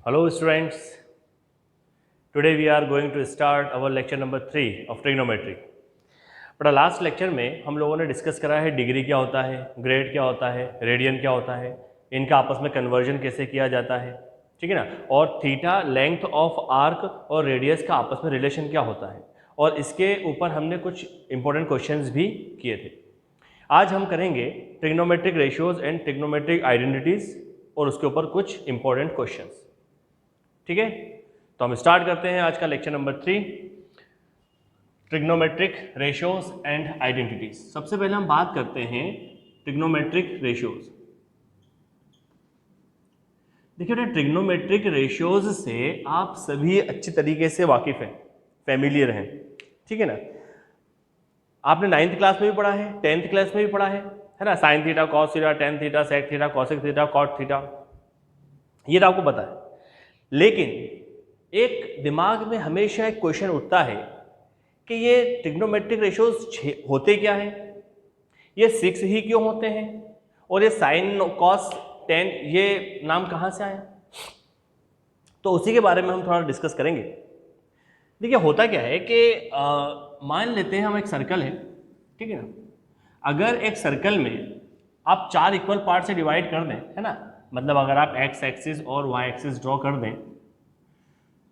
Hello students, today we are going to start our lecture number 3 of trigonometry. बड़ा last lecture में हम लोगों ने डिस्कस करा है डिग्री क्या होता है, ग्रेड क्या होता है, रेडियन क्या होता है, इनका आपस में कन्वर्जन कैसे किया जाता है, ठीक है ना, और थीटा लेंथ ऑफ आर्क और रेडियस का आपस में रिलेशन क्या होता है, और इसके ऊपर हमने कुछ इंपॉर्टेंट क्वेश्चंस भी किए थे। आज हम करेंगे trigonometric ratios and trigonometric identities और उसके ऊपर कुछ इंपॉर्टेंट क्वेश्चंस। ठीक है, तो हम स्टार्ट करते हैं आज का lecture number 3, trigonometric ratios and identities. सबसे पहले हम बात करते हैं ट्रिग्नोमेट्रिक रेशियोज। देखिए, ट्रिग्नोमेट्रिक रेशियोज से आप सभी अच्छी तरीके से वाकिफ हैं, फैमिलियर हैं, ठीक है ना। आपने 9th क्लास में भी पढ़ा है, 10th क्लास में भी पढ़ा है ना, sine theta, cos theta, tan theta, sec theta, cosec theta, cot theta, ये तो आपको पता है। लेकिन एक दिमाग में हमेशा एक क्वेश्चन उठता है कि ये ट्रिग्नोमेट्रिक रेशियोज होते क्या हैं, ये 6 ही क्यों होते हैं, और ये साइन कॉस टेन ये नाम कहाँ से आया। तो उसी के बारे में हम थोड़ा डिस्कस करेंगे। देखिए, होता क्या है कि मान लेते हैं हम एक सर्कल है, ठीक है ना। अगर एक सर्कल में आप 4 इक्वल पार्ट से डिवाइड कर दें, है ना, मतलब अगर आप एक्स एक्सिस और वाई एक्सिस ड्रॉ कर दें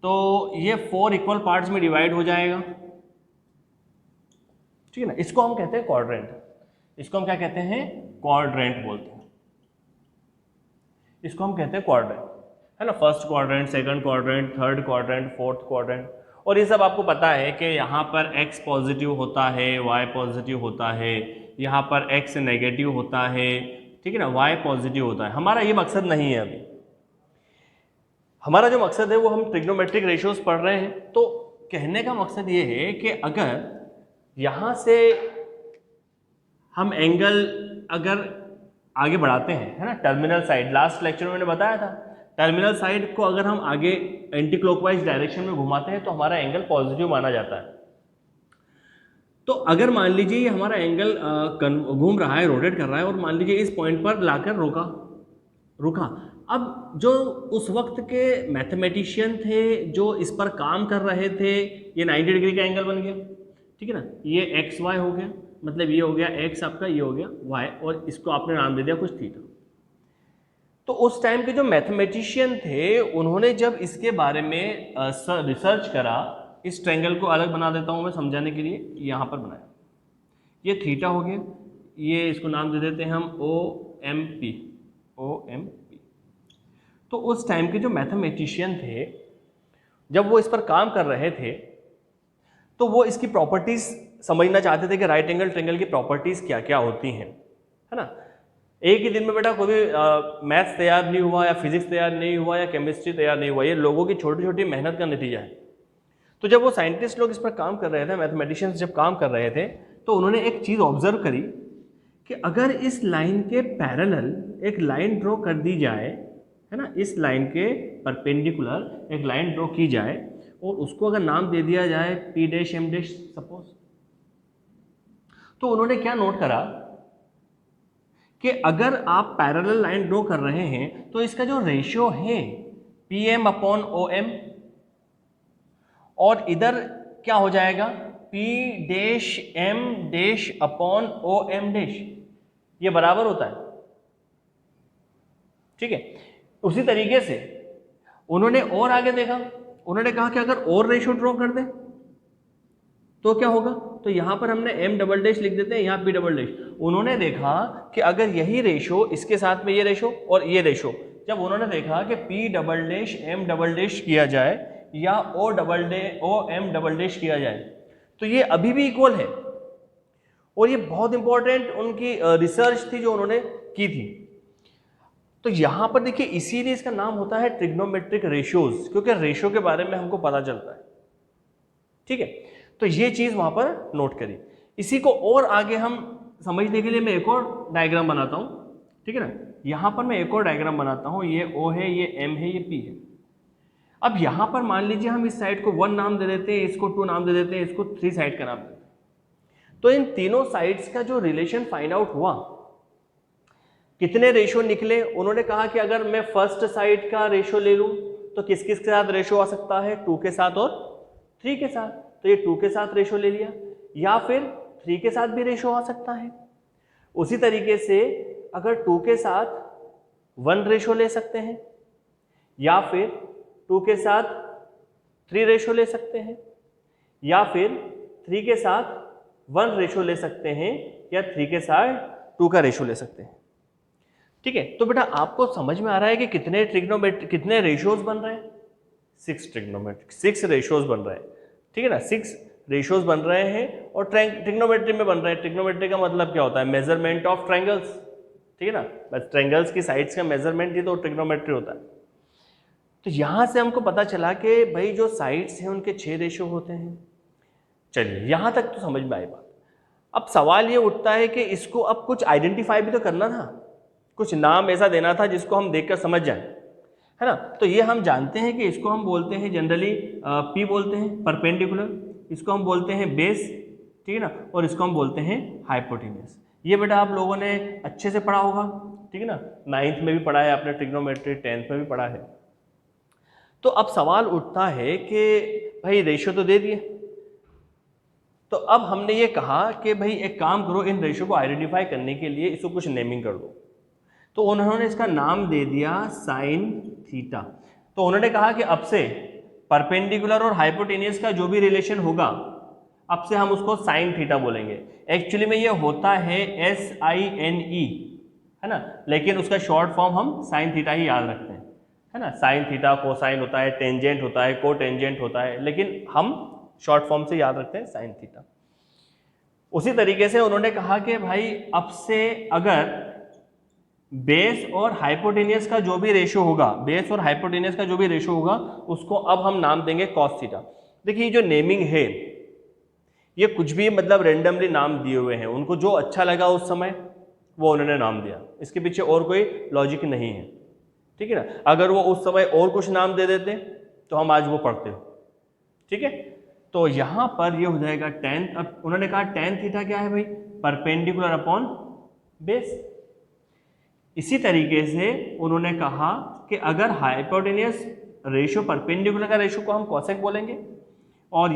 तो ये 4 इक्वल पार्ट्स में डिवाइड हो जाएगा, ठीक है ना। इसको हम कहते हैं क्वाड्रेंट। इसको हम क्या कहते हैं? क्वाड्रेंट बोलते हैं। इसको हम कहते हैं क्वाड्रेंट, है ना। First quadrant, second quadrant, third quadrant, fourth quadrant, और ये सब आपको पता है कि यहाँ पर x पॉजिटिव होता है, y पॉजिटिव होता है, यहाँ पर x नेगेटिव होता है, ठीक है ना, y पॉजिटिव होता है। हमारा ये मकसद नहीं है अभी। हमारा जो मकसद है वो हम ट्रिग्नोमेट्रिक रेशियोज पढ़ रहे हैं। तो कहने का मकसद ये है कि अगर यहाँ से हम एंगल अगर आगे बढ़ाते हैं, है ना, टर्मिनल साइड, लास्ट लेक्चर में मैंने बताया था, टर्मिनल साइड को अगर हम आगे एंटी क्लॉकवाइज डायरेक्शन में घुमाते हैं तो हमारा एंगल पॉजिटिव माना जाता है। तो अगर मान लीजिए ये हमारा एंगल घूम रहा है, रोटेट कर रहा है, और मान लीजिए इस पॉइंट पर लाकर रुका। अब जो उस वक्त के मैथमेटिशियन थे जो इस पर काम कर रहे थे, ये 90 डिग्री का एंगल बन गया, ठीक है ना। ये एक्स वाई हो गया, मतलब ये हो गया एक्स आपका, ये हो गया वाई, और इसको आपने नाम दे दिया कुछ थीटा। तो उस टाइम के जो मैथमेटिशियन थे उन्होंने जब इसके बारे में रिसर्च करा, इस ट्रायंगल को अलग बना देता हूँ मैं समझाने के लिए, यहाँ पर बनाया, ये थीटा हो गया, ये इसको नाम दे देते हैं हम OMP। तो उस टाइम के जो मैथमेटिशियन थे जब वो इस पर काम कर रहे थे तो वो इसकी प्रॉपर्टीज समझना चाहते थे कि राइट एंगल ट्रायंगल की प्रॉपर्टीज क्या क्या होती हैं, है ना। एक ही दिन में बेटा कोई भी मैथ्स तैयार नहीं हुआ, या फिजिक्स तैयार नहीं हुआ, या केमिस्ट्री तैयार नहीं हुआ, ये लोगों की छोटी छोटी मेहनत का नतीजा है। तो जब वो साइंटिस्ट लोग इस पर काम कर रहे थे, मैथमेटिशियंस जब काम कर रहे थे, तो उन्होंने एक चीज़ ऑब्जर्व करी कि अगर इस लाइन के पैरेलल एक लाइन ड्रॉ कर दी जाए, है ना, इस लाइन के परपेंडिकुलर एक लाइन ड्रॉ की जाए और उसको अगर नाम दे दिया जाए P dash M dash suppose, तो उन्होंने क्या नोट करा कि अगर आप पैरेलल लाइन ड्रॉ कर रहे हैं तो इसका जो रेशियो है PM/OM, और इधर क्या हो जाएगा P dash M dash upon OM dash, ये बराबर होता है, ठीक है। उसी तरीके से उन्होंने और आगे देखा, उन्होंने कहा कि अगर और रेशियो ड्रॉ कर दें तो क्या होगा, तो यहां पर हमने M डबल डैश लिख देते हैं, यहाँ P डबल डैश। उन्होंने देखा कि अगर यही रेशो इसके साथ में ये रेशो और ये रेशो, जब उन्होंने देखा कि P double dash M double dash किया जाए या OM डबल डैश किया जाए तो ये अभी भी इक्वल है। और ये बहुत इंपॉर्टेंट उनकी रिसर्च थी जो उन्होंने की थी। तो यहां पर देखिए, इसीलिए इसका नाम होता है ट्रिग्नोमेट्रिक रेशियोज, क्योंकि रेशियो के बारे में हमको पता चलता है, ठीक है। तो ये चीज वहां पर नोट करी। इसी को और आगे हम समझने के लिए मैं एक और डायग्राम बनाता हूं, ठीक है ना। यहां पर मैं एक और डायग्राम बनाता हूं, ये O है, ये M है, ये P है। अब यहां पर मान लीजिए हम इस साइड को 1 नाम दे देते हैं, इसको 2 नाम दे देते हैं, इसको 3 साइड का नाम देते हैं। तो इन तीनों साइड्स का जो रिलेशन फाइंड आउट हुआ, कितने रेशियो निकले, उन्होंने कहा कि अगर मैं फर्स्ट साइड का रेशियो ले लूं तो तो किस किस के साथ रेशो आ सकता है, 2 के साथ और 3 के साथ। तो ये 2 के साथ रेशो ले लिया, या फिर 3 के साथ भी रेशो आ सकता है। उसी तरीके से अगर 2 के साथ 1 रेशो ले सकते हैं, या फिर 2 के साथ 3 रेशो ले सकते हैं, या फिर 3 के साथ 1 रेशो ले सकते हैं, या 3 के साथ 2 का रेशो ले सकते हैं। ठीक है, तो बेटा आपको समझ में आ रहा है कि कितने ट्रिग्नोमेट्रिक कितने रेशोज बन रहे हैं, 6 ट्रिग्नोमेट्रिक 6 रेशोज बन रहे हैं। ठीक है ना, 6 रेशोज बन रहे हैं और ट्रिग्नोमेट्री में बन रहे हैं। ट्रिग्नोमेट्री का मतलब क्या होता है, मेजरमेंट ऑफ ट्रायंगल्स। ठीक है ना, बस ट्रायंगल्स की साइड्स का मेजरमेंट ही तो ट्रिग्नोमेट्री होता है। तो यहां से हमको पता चला कि भाई जो साइड्स हैं उनके 6 रेशो होते हैं। चलिए यहां तक तो समझ में आई बात। अब सवाल ये उठता है कि इसको अब कुछ आइडेंटिफाई भी तो करना था, कुछ नाम ऐसा देना था जिसको हम देखकर समझ जाएं, है ना। तो ये हम जानते हैं कि इसको हम बोलते हैं जनरली पी बोलते हैं, परपेंडिकुलर। इसको हम बोलते हैं बेस, ठीक है ना, और इसको हम बोलते हैं हाइपोटेन्यूज। ये बेटा आप लोगों ने अच्छे से पढ़ा होगा, ठीक है ना, 9th में भी पढ़ा है आपने ट्रिग्नोमेट्री, 10th में भी पढ़ा है। तो अब सवाल उठता है कि भाई रेशो तो दे दिए, तो अब हमने ये कहा कि भाई एक काम करो, इन रेशो को आइडेंटिफाई करने के लिए इसको कुछ नेमिंग कर दो। तो उन्होंने इसका नाम दे दिया साइन थीटा। तो उन्होंने कहा कि अब से परपेंडिकुलर और हाइपोटेनियस का जो भी रिलेशन होगा, अब से हम उसको साइन थीटा बोलेंगे। एक्चुअली में ये होता है SINE, है ना, लेकिन उसका शॉर्ट फॉर्म हम साइन थीटा ही याद रखते हैं, है ना। साइन थीटा कोसाइन होता है, टेंजेंट होता है, को टेंजेंट होता है, लेकिन हम शॉर्ट फॉर्म से याद रखते हैं साइन थीटा। उसी तरीके से उन्होंने कहा कि भाई अब से अगर बेस और हाइपोटेनियस का जो भी रेशो होगा, बेस और हाइपोटेनियस का जो भी रेशो होगा, उसको अब हम नाम देंगे कॉस थीटा। देखिए जो नेमिंग है ये कुछ भी मतलब रेंडमली नाम दिए हुए हैं, उनको जो अच्छा लगा उस समय वो उन्होंने नाम दिया, इसके पीछे और कोई लॉजिक नहीं है। ठीक है ना, अगर वो उस समय और कुछ नाम दे देते तो हम आज वो पढ़ते हो। ठीक है, तो यहां पर ये हो जाएगा टेन। अब उन्होंने कहा टेन थीटा क्या है भाई, परपेंडिकुलर अपॉन बेस। इसी तरीके से उन्होंने कहा कि अगर हाइपोटेनियस रेशो परपेंडिकुलर का रेशो को हम कॉसेक बोलेंगे और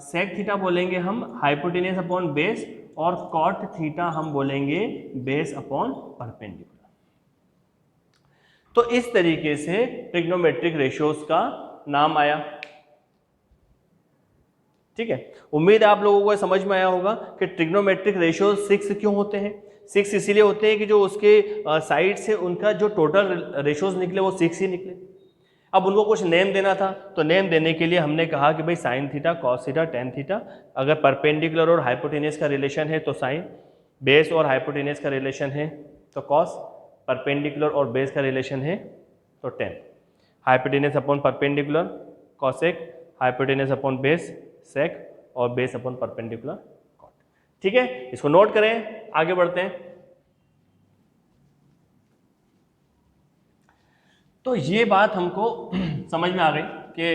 सेक थीटा बोलेंगे हम हाइपोटेनियस अपॉन बेस, और कॉट थीटा हम बोलेंगे बेस अपॉन परपेंडिकुलर। तो इस तरीके से ट्रिग्नोमेट्रिक रेशियोज का नाम आया। ठीक है, उम्मीद है आप लोगों को समझ में आया होगा कि ट्रिग्नोमेट्रिक रेशियोज 6 क्यों होते हैं। 6 इसीलिए होते हैं कि जो उसके साइड से उनका जो टोटल रेशियोज निकले वो 6 ही निकले। अब उनको कुछ नेम देना था, तो नेम देने के लिए हमने कहा कि भाई sine theta, cos theta, tan theta. अगर परपेंडिकुलर और हाइपोटेनियस का रिलेशन है तो साइन, बेस और हाइपोटेनियस का रिलेशन है तो कॉस, परपेंडिकुलर और बेस का रिलेशन है तो tan, hypotenuse upon perpendicular cosec, hypotenuse upon base sec, और बेस अपॉन परपेंडिकुलर कॉट। ठीक है, इसको नोट करें, आगे बढ़ते हैं। तो ये बात हमको समझ में आ गई कि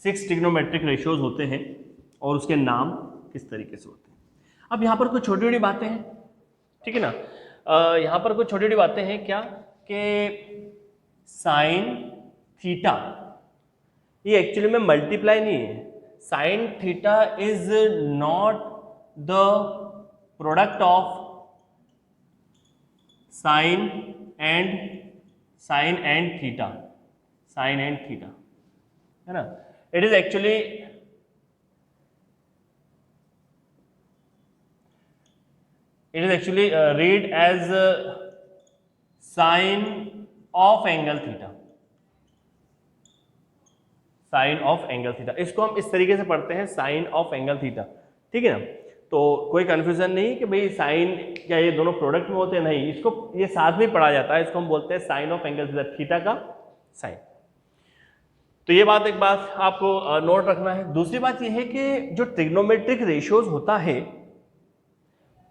6 ट्रिग्नोमेट्रिक रेशियोज होते हैं और उसके नाम किस तरीके से होते हैं। अब यहाँ पर कुछ छोटी छोटी बातें हैं, ठीक है ना। यहाँ पर कुछ छोटी छोटी बातें हैं क्या, कि साइन थीटा ये एक्चुअली में मल्टीप्लाई नहीं है। Sine theta is not the product of sine and theta, sine and theta, है ना। It is actually read as sine of angle theta, sine of angle theta. इसको हम इस तरीके से पढ़ते हैं, साइन ऑफ एंगल थीटा। ठीक है ना, तो कोई कंफ्यूजन नहीं कि भाई साइन क्या ये दोनों प्रोडक्ट में होते हैं, नहीं, इसको ये साथ में पढ़ा जाता है। इसको हम बोलते हैं sine of angle theta, theta का साइन। तो ये बात एक बात आपको नोट रखना है। दूसरी बात ये है कि जो ट्रिग्नोमेट्रिक रेशियोज होता है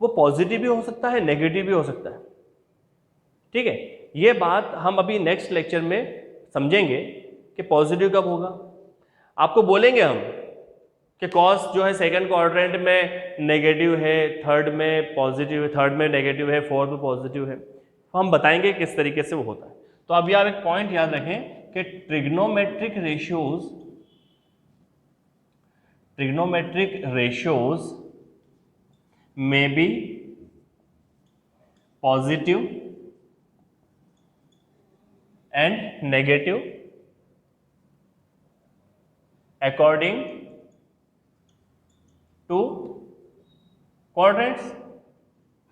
वो पॉजिटिव भी हो सकता है, नेगेटिव भी हो सकता है। ठीक है, ये बात हम अभी नेक्स्ट लेक्चर में समझेंगे कि पॉजिटिव कब होगा। आपको बोलेंगे हम कि कॉस जो है सेकंड क्वाड्रेंट में नेगेटिव है, थर्ड में पॉजिटिव है, थर्ड में नेगेटिव है, फोर्थ में पॉजिटिव है। तो हम बताएंगे किस तरीके से वो होता है। तो अभी आप एक पॉइंट याद रखें कि trigonometric ratios may be positive and negative according to quadrants,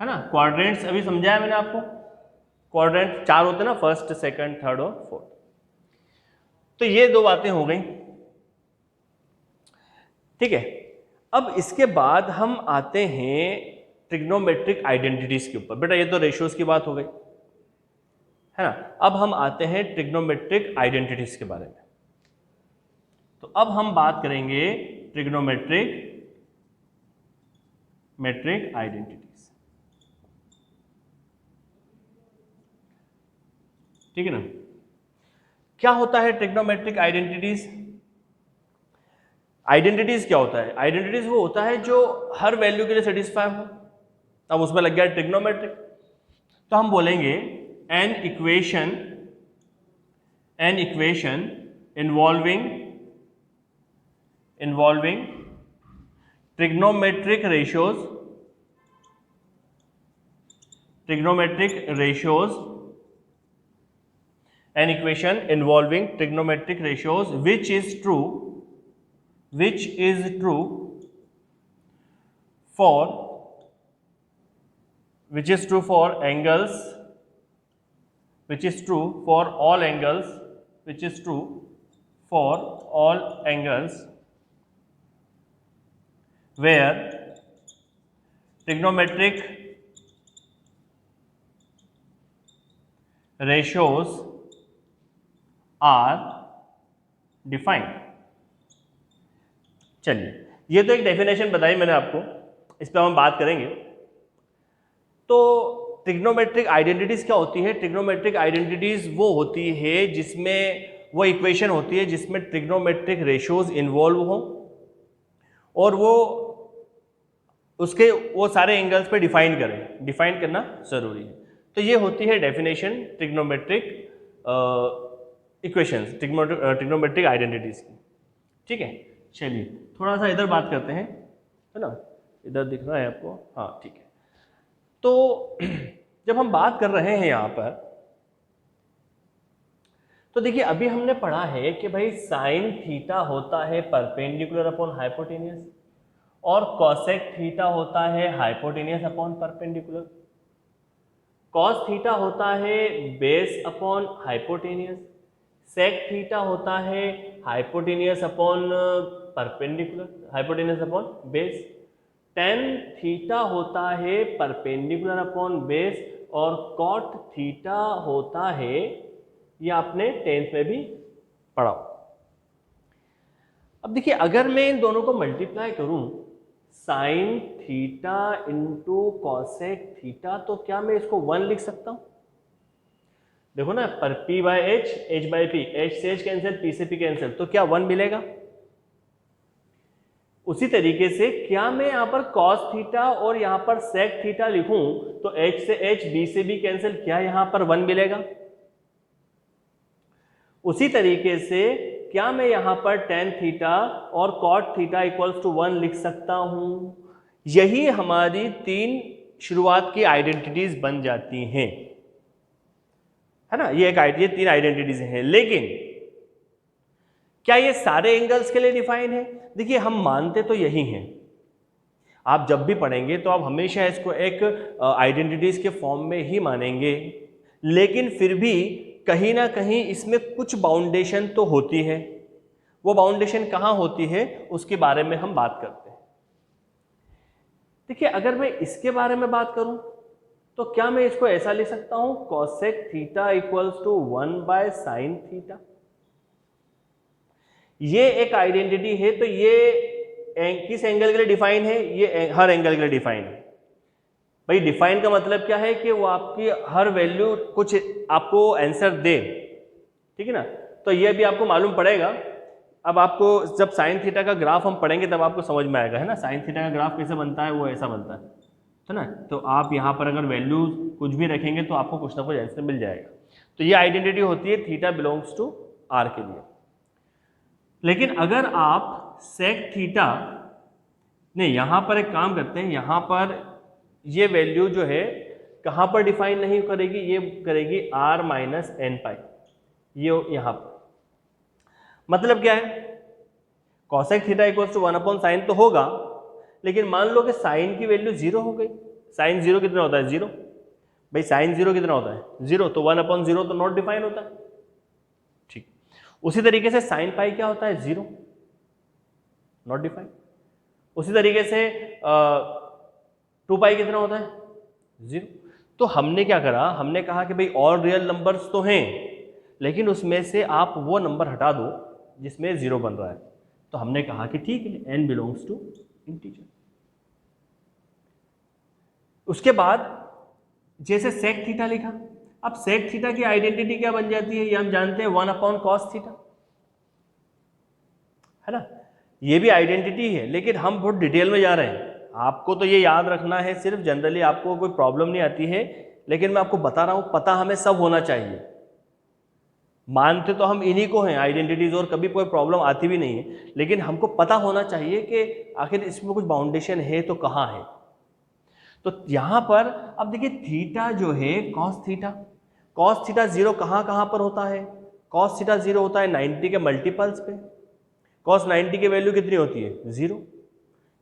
है ना। क्वाड्रेंट्स अभी समझाया मैंने आपको, क्वाड्रेंट 4 होते हैं ना, फर्स्ट, सेकंड, थर्ड और फोर्थ। तो ये 2 बातें हो गई, ठीक है। अब इसके बाद हम आते हैं ट्रिग्नोमेट्रिक आइडेंटिटीज के ऊपर। बेटा ये तो रेशियोज की बात हो गई, है ना। अब हम आते हैं ट्रिग्नोमेट्रिक आइडेंटिटीज के बारे में। तो अब हम बात करेंगे ट्रिग्नोमेट्रिक आइडेंटिटीज, ठीक है ना। क्या होता है ट्रिग्नोमेट्रिक आइडेंटिटीज? आइडेंटिटीज क्या होता है? आइडेंटिटीज वो होता है जो हर वैल्यू के लिए सेटिस्फाई हो। अब उसमें लग गया ट्रिग्नोमेट्रिक, तो हम बोलेंगे an equation involving trigonometric ratios, an equation involving trigonometric ratios which is true for angles, which is true for all angles where trigonometric ratios are defined. चलिए, ये तो एक डेफिनेशन बताई मैंने आपको, इस पर हम बात करेंगे। तो ट्रिग्नोमेट्रिक आइडेंटिटीज क्या होती है? ट्रिग्नोमेट्रिक आइडेंटिटीज वो होती है जिसमें वो इक्वेशन होती है जिसमें ट्रिग्नोमेट्रिक रेशियोज इन्वॉल्व हो और वो सारे एंगल्स पे डिफाइन करना जरूरी है। तो ये होती है definition trigonometric equations, trigonometric identities की, ठीक है। चलिए थोड़ा सा इधर बात करते हैं, है ना। इधर दिख रहा है आपको? हाँ, ठीक है। तो जब हम बात कर रहे हैं यहाँ पर, तो देखिए अभी हमने पढ़ा है कि भाई साइन थीटा होता है परपेंडिकुलर अपॉन हाइपोटेनियस और कॉसेक थीटा होता है hypotenuse upon perpendicular. Cos theta होता है base upon hypotenuse, sec theta होता है hypotenuse upon perpendicular, hypotenuse upon base. Tan theta होता है परपेंडिकुलर अपॉन बेस और कॉट थीटा होता है, ये आपने 10th में भी पढ़ा। अब देखिए अगर मैं इन दोनों को मल्टीप्लाई करूं, sign theta into cosec theta, तो क्या मैं इसको 1 लिख सकता हूं? देखो ना, पर P by H, H by P, H से H कैंसिल, P से P कैंसिल, तो क्या 1 मिलेगा? उसी तरीके से क्या मैं यहां पर cos थीटा और यहां पर sec थीटा लिखूं तो H से H, B से B कैंसिल, क्या यहां पर 1 मिलेगा? उसी तरीके से क्या मैं यहां पर tan थीटा और cot थीटा इक्वल्स टू 1 लिख सकता हूं? यही हमारी 3 शुरुआत की आइडेंटिटीज बन जाती हैं, है ना। ये 3 आइडेंटिटीज हैं, लेकिन क्या ये सारे एंगल्स के लिए डिफाइन है? देखिए हम मानते तो यही हैं, आप जब भी पढ़ेंगे तो आप हमेशा इसको एक आइडेंटिटीज के फॉर्म में ही मानेंगे, लेकिन फिर भी कहीं ना कहीं इसमें कुछ बाउंडेशन तो होती है। वो बाउंडेशन कहाँ होती है उसके बारे में हम बात करते हैं। देखिए अगर मैं इसके बारे में बात करूं तो क्या मैं इसको ऐसा लिख सकता हूं, cosec theta equals to 1 by sine theta. ये एक आइडेंटिटी है, तो ये किस एंगल के लिए डिफाइन है? ये हर एंगल के लिए डिफाइन है। भाई डिफाइन का मतलब क्या है कि वो आपकी हर वैल्यू कुछ आपको आंसर दे, ठीक है ना। तो ये भी आपको मालूम पड़ेगा। अब आपको जब साइन थीटा का ग्राफ हम पढ़ेंगे तब आपको समझ में आएगा, है ना। साइन थीटा का ग्राफ कैसे बनता है, वो ऐसा बनता है ना। तो आप यहाँ पर अगर वैल्यू कुछ भी रखेंगे तो आपको कुछ ना कुछ आंसर मिल जाएगा। तो ये आइडेंटिटी होती है थीटा बिलोंग्स टू आर के लिए। लेकिन अगर आप सेक थीटा, नहीं यहाँ पर एक काम करते हैं, यहाँ पर ये वैल्यू जो है कहाँ पर डिफाइन नहीं करेगी, ये करेगी r माइनस एन पाई, ये यहाँ पर। मतलब क्या है, cosec theta equals to 1/sin तो होगा, लेकिन मान लो कि साइन की वैल्यू 0 हो गई। साइन 0 कितना होता है, 0। भाई साइन 0 कितना होता है, 0, तो 1/0 तो नॉट डिफाइन होता है। ठीक, उसी तरीके से साइन पाई क्या होता है, 0, नॉट डिफाइन। उसी तरीके से 2 पाई कितना होता है, 0। तो हमने क्या करा, हमने कहा कि भाई और रियल नंबर्स तो हैं, लेकिन उसमें से आप वो नंबर हटा दो जिसमें 0 बन रहा है। तो हमने कहा कि ठीक है, n बिलोंग्स टू इंटीजर। उसके बाद जैसे सेक थीटा लिखा, अब सेक थीटा की आइडेंटिटी क्या बन जाती है, ये हम जानते हैं 1/cos थीटा, है ना। ये भी आइडेंटिटी है, लेकिन हम बहुत डिटेल में जा रहे हैं। आपको तो ये याद रखना है, सिर्फ जनरली आपको कोई प्रॉब्लम नहीं आती है, लेकिन मैं आपको बता रहा हूं, पता हमें सब होना चाहिए। मानते तो हम इन्हीं को हैं आइडेंटिटीज, और कभी कोई प्रॉब्लम आती भी नहीं है, लेकिन हमको पता होना चाहिए कि आखिर इसमें कुछ बाउंडेशन है तो कहाँ है। तो यहां पर अब देखिए, थीटा जो है कॉस थीटा 0 कहाँ पर होता है, कॉस थीटा 0 होता है 90 के मल्टीपल्स पे। कॉस 90 की वैल्यू कितनी होती है, 0।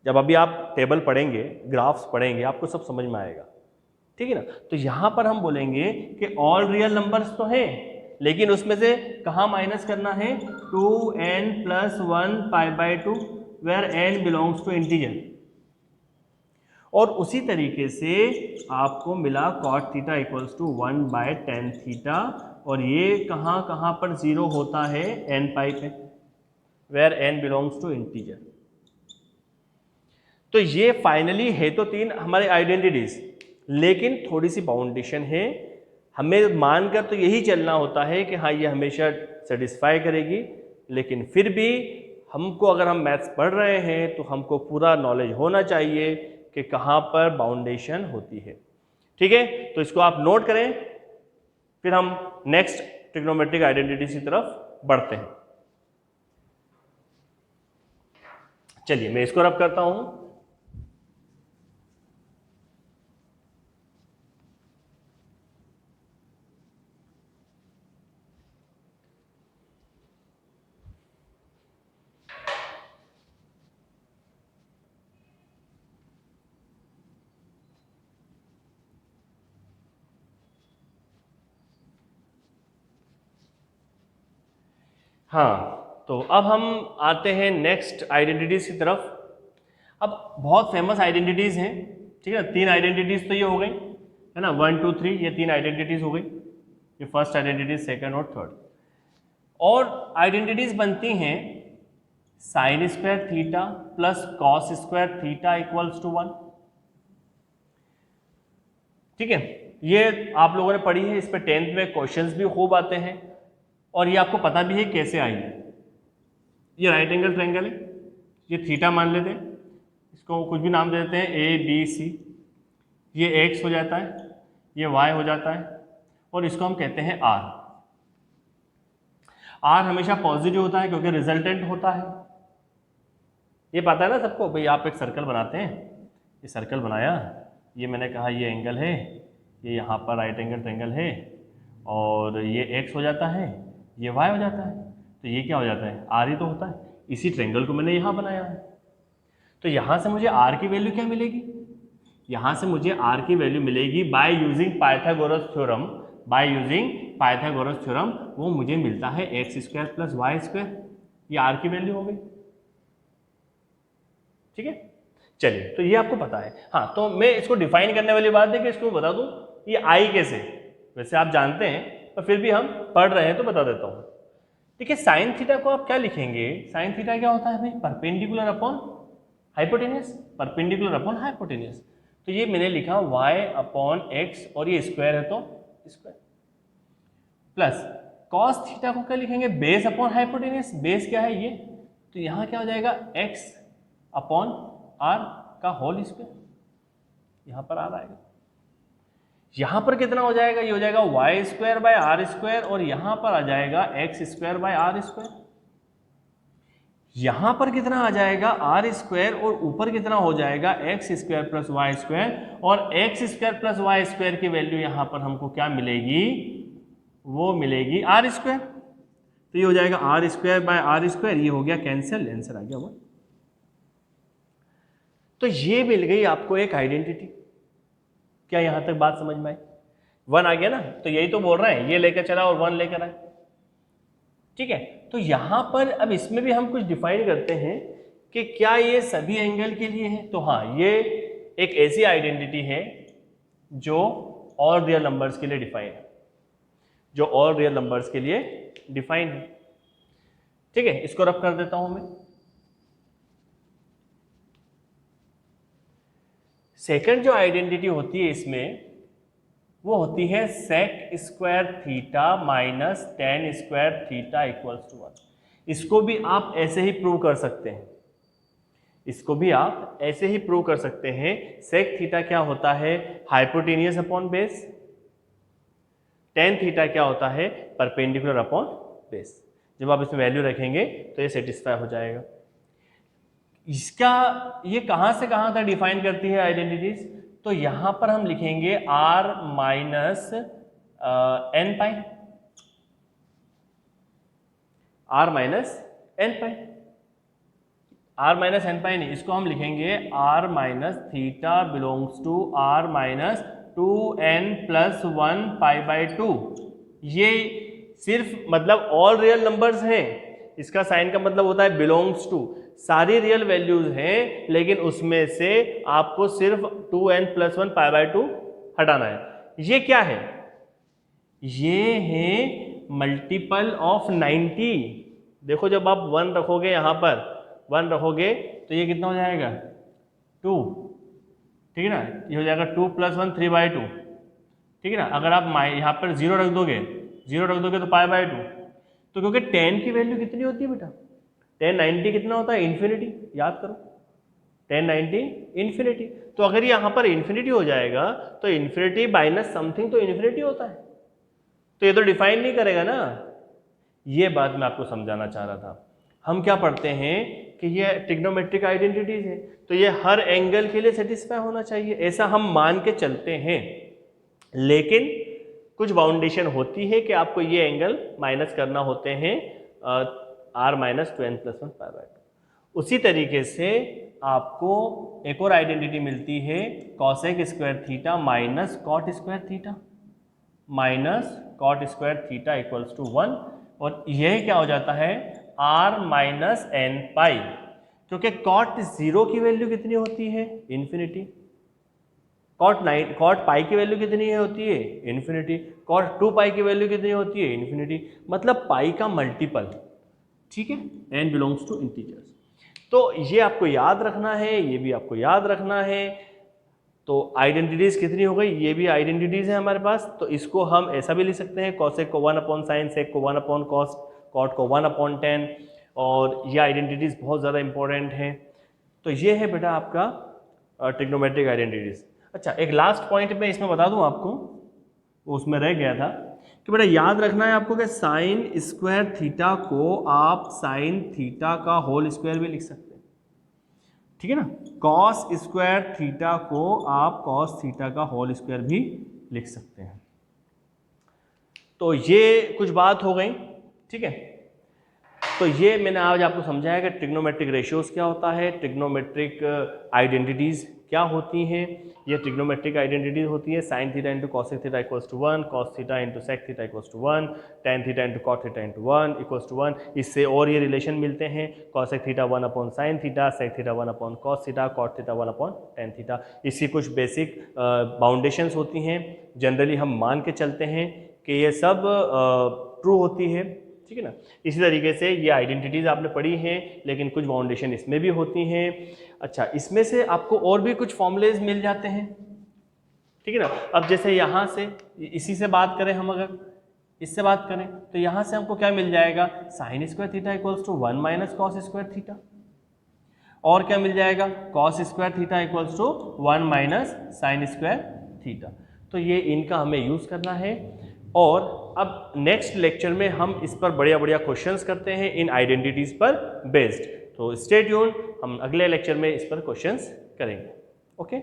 जब अभी आप टेबल पढ़ेंगे, ग्राफ्स पढ़ेंगे, आपको सब समझ में आएगा, ठीक है ना। तो यहां पर हम बोलेंगे कि ऑल रियल नंबर्स तो हैं, लेकिन उसमें से कहाँ माइनस करना है, 2n + 1 π/2 where n belongs to integer. और उसी तरीके से आपको मिला cot theta equals to 1/tan theta, और ये कहाँ पर 0 होता है, n पाई पे, where n belongs to integer. तो ये फाइनली है तो 3 हमारे आइडेंटिटीज, लेकिन थोड़ी सी बाउंडेशन है। हमें मानकर तो यही चलना होता है कि हाँ ये हमेशा सेटिस्फाई करेगी, लेकिन फिर भी हमको, अगर हम मैथ्स पढ़ रहे हैं तो हमको पूरा नॉलेज होना चाहिए कि कहाँ पर बाउंडेशन होती है। ठीक है, तो इसको आप नोट करें, फिर हम नेक्स्ट ट्रिग्नोमेट्रिक आइडेंटिटीज की तरफ बढ़ते हैं। चलिए मैं इसको रब करता हूं। हाँ, तो अब हम आते हैं नेक्स्ट आइडेंटिटीज की तरफ। अब बहुत फेमस आइडेंटिटीज हैं, ठीक है। 3 आइडेंटिटीज तो ये हो गई, है ना, 1 2 3, ये 3 आइडेंटिटीज हो गई। ये फर्स्ट आइडेंटिटी, सेकंड और थर्ड। और आइडेंटिटीज बनती हैं sin square theta plus cos square theta equals to 1। ठीक है, ये आप लोगों ने पढ़ी है, इस पर 10th में क्वेश्चंस भी खूब आते हैं, और ये आपको पता भी है कैसे आई है। ये राइट एंगल ट्रायंगल है, ये थीटा मान लेते हैं, इसको कुछ भी नाम दे देते हैं ABC। ये x हो जाता है, ये y हो जाता है, और इसको हम कहते हैं r। r हमेशा पॉजिटिव होता है क्योंकि रिजल्टेंट होता है। ये पता है ना सबको, भाई आप एक सर्कल बनाते हैं, ये सर्कल बनाया, ये मैंने कहा ये एंगल है, ये यहाँ पर राइट एंगल ट्रायंगल है, और ये x हो जाता है, ये y हो जाता है, तो ये क्या हो जाता है, r ही तो होता है। इसी ट्रायंगल को मैंने यहाँ बनाया है। तो यहाँ से मुझे r की वैल्यू क्या मिलेगी, यहाँ से मुझे r की वैल्यू मिलेगी by using Pythagoras theorem. By using Pythagoras theorem वो मुझे मिलता है x² + y²। ये r की वैल्यू हो गई, ठीक है। चलिए, तो ये आपको पता है। हाँ, तो मैं इसको डिफाइन करने वाली बात है कि इसको बता दूं ये i कैसे, वैसे आप जानते हैं पर फिर भी हम पढ़ रहे हैं तो बता देता हूँ। देखिए, साइन थीटा को आप क्या लिखेंगे, साइन थीटा क्या होता है भाई, perpendicular upon hypotenuse, perpendicular upon hypotenuse. तो ये मैंने लिखा y/x, और ये स्क्वायर है तो स्क्वायर, प्लस कॉस थीटा को क्या लिखेंगे, बेस अपॉन हाइपोटेन्यूस। बेस क्या है ये, तो यहाँ क्या हो जाएगा, x/r का होल स्क्वायर, यहाँ पर r आएगा। यहाँ पर कितना हो जाएगा, ये हो जाएगा Y square by R square, और यहाँ पर आ जाएगा X square by R square. यहाँ पर कितना आ जाएगा आर स्क्वायर, और ऊपर कितना हो जाएगा X square plus Y square, और X square plus Y square की वैल्यू यहाँ पर हमको क्या मिलेगी, वो मिलेगी आर स्क्वायर। तो ये हो जाएगा R square by R square, ये हो गया कैंसिल, आंसर आ गया वन। तो ये मिल गई आपको एक आइडेंटिटी। क्या यहां तक बात समझ में आई? वन आ गया ना, तो यही तो बोल रहे हैं, ये लेकर चला और वन लेकर आए, ठीक है। तो यहां पर अब इसमें भी हम कुछ डिफाइन करते हैं कि क्या ये सभी एंगल के लिए है। तो हाँ, ये एक ऐसी आइडेंटिटी है जो ऑल रियल नंबर्स के लिए डिफाइन है, जो ऑल रियल नंबर्स के लिए डिफाइन है, ठीक है। इसको रब कर देता हूं मैं। सेकंड जो आइडेंटिटी होती है इसमें, वो होती है sec square theta minus tan square theta equals to one. इसको भी आप ऐसे ही प्रूव कर सकते हैं, इसको भी आप ऐसे ही प्रूव कर सकते हैं। सेक थीटा क्या होता है, hypotenuse upon base. Tan theta क्या होता है, परपेंडिकुलर अपॉन बेस। जब आप इसमें वैल्यू रखेंगे तो ये सेटिस्फाई हो जाएगा। इसका ये कहां से कहां तक डिफाइन करती है आइडेंटिटीज, तो यहां पर हम लिखेंगे r minus N pi, r minus N pi, r minus N pi नहीं, इसको हम लिखेंगे r minus theta belongs to r minus 2n प्लस 1 पाई बाई 2। ये सिर्फ मतलब ऑल रियल नंबर्स हैं, इसका साइन का मतलब होता है बिलोंग्स टू, सारी रियल वैल्यूज हैं, लेकिन उसमें से आपको सिर्फ 2n प्लस 1 पाई बाई 2 हटाना है। ये क्या है, ये है मल्टीपल ऑफ 90। देखो जब आप 1 रखोगे, यहां पर 1 रखोगे तो ये कितना हो जाएगा 2, ठीक है ना। ये हो जाएगा 2 प्लस 1 3 बाई 2, ठीक है ना। अगर आप यहाँ पर 0 रख दोगे तो पाई बाई 2। तो क्योंकि 10 की वैल्यू कितनी होती है बेटा, 1090 कितना होता है, इन्फिनिटी। याद करो 1090 इन्फिनिटी। तो अगर यहाँ पर इन्फिनिटी हो जाएगा तो इन्फिनिटी माइनस समथिंग तो इन्फिनिटी होता है, तो ये तो डिफाइन नहीं करेगा ना। ये बात मैं आपको समझाना चाह रहा था। हम क्या पढ़ते हैं कि ये ट्रिग्नोमेट्रिक आइडेंटिटीज है, तो ये हर एंगल के लिए सेटिस्फाई होना चाहिए, ऐसा हम मान के चलते हैं। लेकिन कुछ बाउंडेशन होती है कि आपको ये एंगल माइनस करना होते हैं r माइनस 2n प्लस 1 पाई बाई 2। उसी तरीके से आपको एक और आइडेंटिटी मिलती है cosec square theta minus cot square theta, minus cot square theta equals to 1। और यह क्या हो जाता है r माइनस एन पाई, क्योंकि कॉट 0 की वैल्यू कितनी होती है, इन्फिनिटी। कॉट पाई की वैल्यू कितनी होती है, इन्फिनिटी। कॉट 2 पाई की वैल्यू कितनी होती है, इन्फिनिटी। मतलब पाई का मल्टीपल, ठीक है, n बिलोंग्स टू इंटीजर्स। तो ये आपको याद रखना है, ये भी आपको याद रखना है। तो आइडेंटिटीज कितनी हो गई, ये भी आइडेंटिटीज है हमारे पास। तो इसको हम ऐसा भी लिख सकते हैं, कॉसेक को 1 अपॉन साइन, सेक को 1 अपॉन कॉस, कॉट को 1 अपॉन टेन। और ये आइडेंटिटीज बहुत ज़्यादा इंपॉर्टेंट हैं। तो ये है बेटा आपका ट्रिग्नोमेट्रिक आइडेंटिटीज। अच्छा, एक लास्ट पॉइंट मैं इसमें बता दूं आपको, वो उसमें रह गया था कि बेटा याद रखना है आपको कि साइन स्क्वायर थीटा को आप साइन थीटा का होल स्क्वायर भी लिख सकते हैं, ठीक है ना। कॉस स्क्वायर थीटा को आप कॉस थीटा का होल स्क्वायर भी लिख सकते हैं। तो ये कुछ बात हो गई, ठीक है। तो ये मैंने आज आपको समझाया कि ट्रिग्नोमेट्रिक रेशियोज क्या होता है, ट्रिग्नोमेट्रिक आइडेंटिटीज क्या होती हैं। ये ट्रिग्नोमेट्रिक आइडेंटिटीज होती है sine theta into cosec theta equals to 1, cos theta into sec theta equals to 1, tan theta into cot theta into 1 equals to 1। इससे और ये रिलेशन मिलते हैं, cosec theta 1 upon sine theta, sec theta 1 upon cos theta, cot theta 1 upon tan theta. इसकी कुछ basic बाउंडेशंस होती हैं, generally हम मान के चलते हैं कि ये सब ट्रू होती है, ठीक है ना। इसी तरीके से ये आइडेंटिटीज आपने पढ़ी हैं, लेकिन कुछ बाउंडेशन इसमें भी होती हैं। अच्छा, इसमें से आपको और भी कुछ फॉर्मूलेज मिल जाते हैं, ठीक है ना। अब जैसे यहाँ से इसी से बात करें, हम अगर इससे बात करें तो यहाँ से हमको क्या मिल जाएगा, sine square theta equals to 1 minus cos square theta. और क्या मिल जाएगा, cos square theta equals to 1 minus sine square theta. तो ये इनका हमें यूज़ करना है। और अब नेक्स्ट लेक्चर में हम इस पर बढ़िया बढ़िया क्वेश्चंस करते हैं इन आइडेंटिटीज़ पर बेस्ड। तो स्टे ट्यून्ड, हम अगले लेक्चर में इस पर क्वेश्चंस करेंगे। ओके।